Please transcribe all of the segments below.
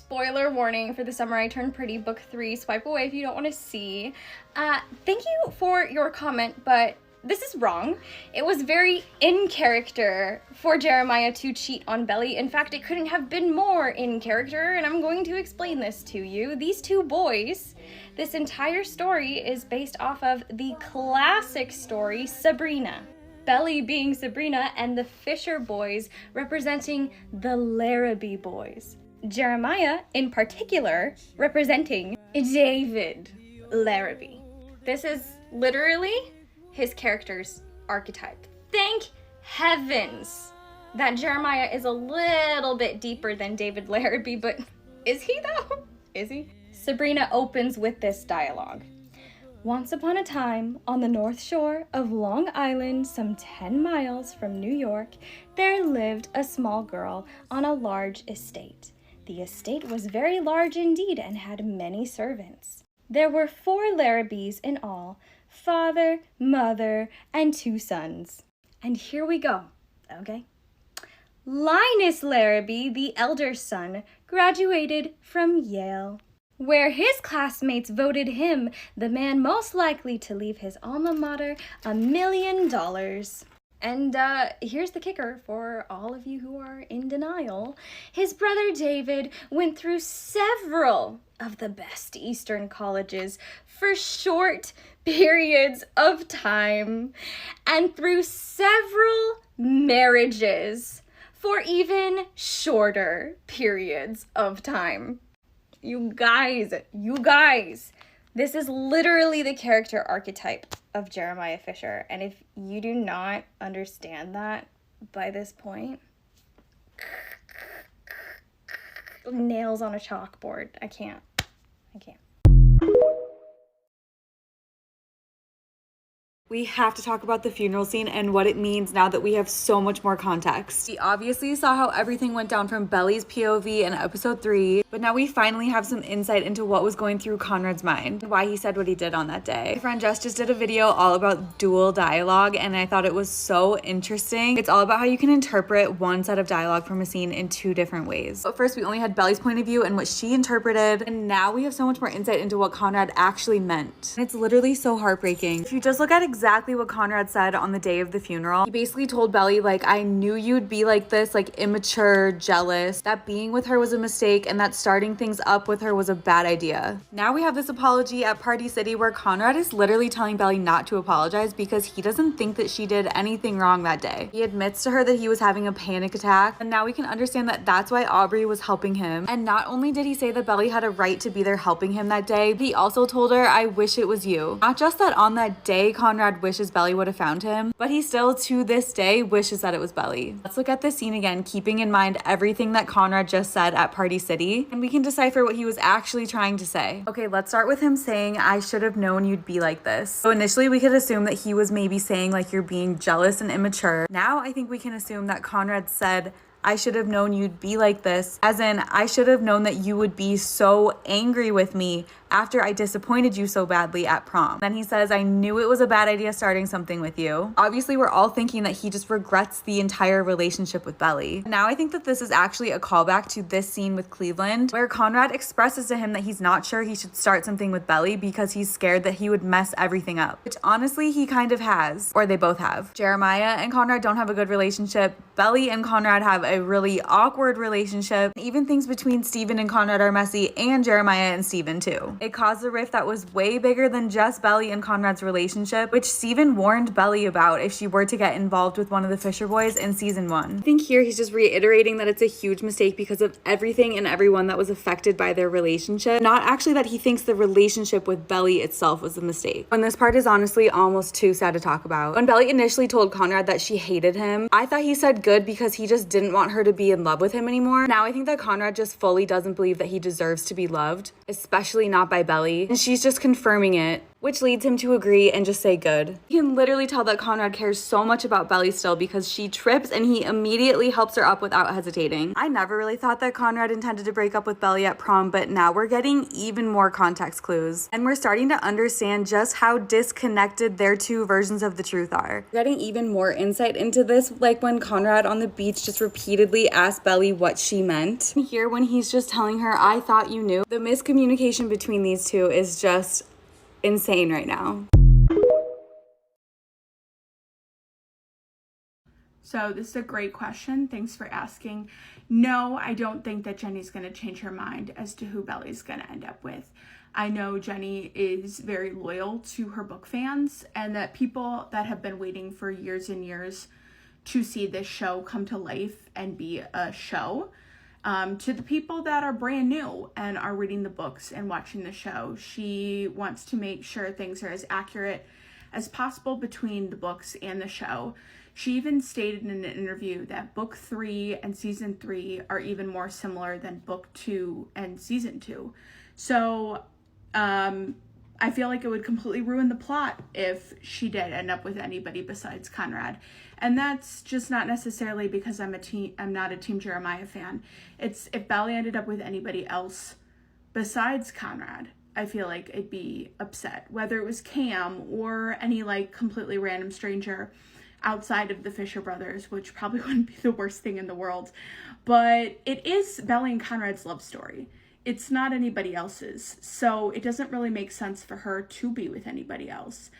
Spoiler warning for The Summer I Turned Pretty, Book 3. Swipe away if you don't want to see. Thank you for your comment, but this is wrong. It was very in character for Jeremiah to cheat on Belly. In fact, it couldn't have been more in character, and I'm going to explain this to you. These two boys, this entire story is based off of the classic story Sabrina. Belly being Sabrina and the Fisher boys representing the Larrabee boys. Jeremiah, in particular, representing David Larrabee. This is literally his character's archetype. Thank heavens that Jeremiah is a little bit deeper than David Larrabee, but is he though? Is he? Sabrina opens with this dialogue. Once upon a time, on the north shore of Long Island, some 10 miles from New York, there lived a small girl on a large estate. The estate was very large indeed and had many servants. There were 4 Larrabees in all, father, mother, and 2 sons. And here we go, okay? Linus Larrabee, the elder son, graduated from Yale, where his classmates voted him the man most likely to leave his alma mater $1 million. And here's the kicker for all of you who are in denial. His brother David went through several of the best Eastern colleges for short periods of time and through several marriages for even shorter periods of time. You guys, this is literally the character archetype of Jeremiah Fisher. And if you do not understand that by this point, nails on a chalkboard. I can't. We have to talk about the funeral scene and what it means now that we have so much more context. We obviously saw how everything went down from Belly's POV in episode 3, but now we finally have some insight into what was going through Conrad's mind, why he said what he did on that day. My friend Jess just did a video all about dual dialogue, and I thought it was so interesting. It's all about how you can interpret one set of dialogue from a scene in 2 different ways. But first, we only had Belly's point of view and what she interpreted, and now we have so much more insight into what Conrad actually meant. And it's literally so heartbreaking. If you just look at exactly what Conrad said on the day of the funeral. He basically told Belly, like, I knew you'd be like this, like immature, jealous, that being with her was a mistake and that starting things up with her was a bad idea. Now we have this apology at Party City where Conrad is literally telling Belly not to apologize because he doesn't think that she did anything wrong that day. He admits to her that he was having a panic attack, and now we can understand that that's why Aubrey was helping him. And not only did he say that Belly had a right to be there helping him that day, he also told her, I wish it was you. Not just that on that day Conrad wishes Belly would have found him, but he still to this day wishes that it was Belly. Let's look at this scene again, keeping in mind everything that Conrad just said at Party City, and we can decipher what he was actually trying to say. Okay, let's start with him saying, I should have known you'd be like this. So initially we could assume that he was maybe saying like you're being jealous and immature. Now I think we can assume that Conrad said, I should have known you'd be like this, as in I should have known that you would be so angry with me after I disappointed you so badly at prom. Then he says, I knew it was a bad idea starting something with you. Obviously, we're all thinking that he just regrets the entire relationship with Belly. Now I think that this is actually a callback to this scene with Cleveland, where Conrad expresses to him that he's not sure he should start something with Belly because he's scared that he would mess everything up, which honestly he kind of has, or they both have. Jeremiah and Conrad don't have a good relationship. Belly and Conrad have a really awkward relationship. Even things between Steven and Conrad are messy, and Jeremiah and Steven too. It caused a rift that was way bigger than just Belly and Conrad's relationship, which Steven warned Belly about if she were to get involved with one of the Fisher boys in season 1. I think here he's just reiterating that it's a huge mistake because of everything and everyone that was affected by their relationship, not actually that he thinks the relationship with Belly itself was a mistake. And this part is honestly almost too sad to talk about. When Belly initially told Conrad that she hated him, I thought he said good because he just didn't want her to be in love with him anymore. Now I think that Conrad just fully doesn't believe that he deserves to be loved, especially not by Belly, and she's just confirming it, which leads him to agree and just say good. You can literally tell that Conrad cares so much about Belly still because she trips and he immediately helps her up without hesitating. I never really thought that Conrad intended to break up with Belly at prom, but now we're getting even more context clues. And we're starting to understand just how disconnected their two versions of the truth are. We're getting even more insight into this, like when Conrad on the beach just repeatedly asked Belly what she meant. And here when he's just telling her, I thought you knew. The miscommunication between these two is just insane right now. So this is a great question. Thanks for asking. No, I don't think that Jenny's going to change her mind as to who Belly's going to end up with. I know Jenny is very loyal to her book fans, and that people that have been waiting for years and years to see this show come to life and be a show, to the people that are brand new and are reading the books and watching the show, she wants to make sure things are as accurate as possible between the books and the show. She even stated in an interview that book 3 and season 3 are even more similar than book 2 and season 2. So I feel like it would completely ruin the plot if she did end up with anybody besides Conrad. And that's just not necessarily because I'm not a Team Jeremiah fan. It's if Belly ended up with anybody else besides Conrad, I feel like I'd be upset. Whether it was Cam or any like completely random stranger outside of the Fisher brothers, which probably wouldn't be the worst thing in the world. But it is Belly and Conrad's love story. It's not anybody else's. So it doesn't really make sense for her to be with anybody else.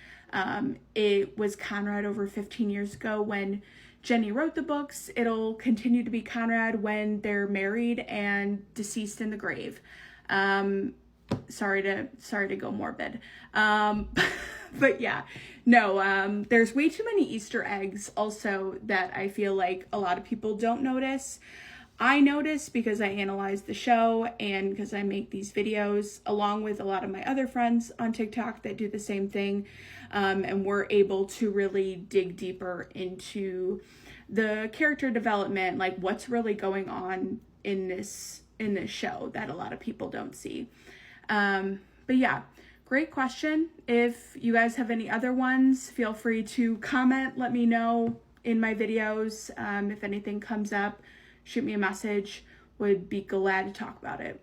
It was Conrad over 15 years ago when Jenny wrote the books. It'll continue to be Conrad when they're married and deceased in the grave. Sorry to go morbid. But yeah, no, there's way too many Easter eggs also that I feel like a lot of people don't notice. I notice because I analyze the show and because I make these videos along with a lot of my other friends on TikTok that do the same thing. And we're able to really dig deeper into the character development, like what's really going on in this show that a lot of people don't see. But yeah, great question. If you guys have any other ones, feel free to comment, let me know in my videos. If anything comes up, shoot me a message. Would be glad to talk about it.